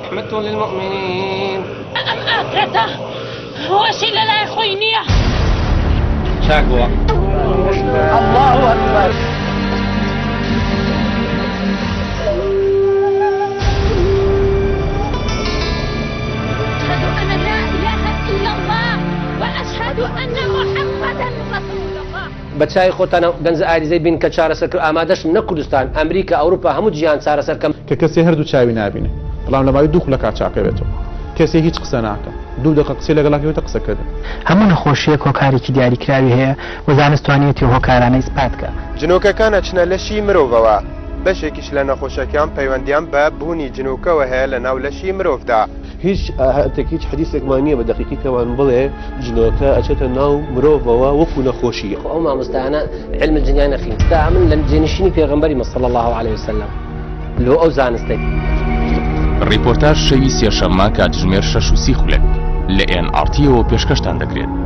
رحمة للمؤمنين. أكرته وسيلة لا يخوينيه شاكوا الله أكبر. أشهد أن لا إله إلا الله وأشهد أن محمدا رسول الله. بچای خۆتانە گەنج ئاریزەی بین کە چارەسەر ئامادەشم نە کوردستان ئەمریکا ئەوروپا هەموو جیهان چارەسەرکەم کە کەسێ هەردوو چاوی نابینێ بەڵام لەماوەی دوو خولەکات چاکەوێتەوە کەسێ هیچ قسە ناکە دوو دقیقە قسەی لەگەڵاکەوێتە قسەکردن. هەموو نەخۆشیەک هۆکارێکی دیاریکراوی هەیە و زانستوانیەتی هۆکارانەی ئیسپاتکە. جنۆکەکان ئەچنە لەشی مرۆڤەوە بەشێکیش لە نەخۆشەکان پەیوەندیان بە بوونی جنۆکەوە هەیە لە ناو لەشی مرۆڤدا. هیچ حەدیثێکمان نییە بە دقیقیکەوان بڵێ جنۆکە ئەچێتە ناو مرۆڤەوە وەکو نەخۆشیە. ئەو مامۆستایانە علم الدنیا نەخین تا من لە جێنشینی پێغەمبەری صلی الله عليه وسلم لۆ ئەو زانستەی. ڕیپۆرتاژ شەوی سێشەممە کاتژمێر 6:30 لە NRT-ەوە پێشکەشتان دەکرێت.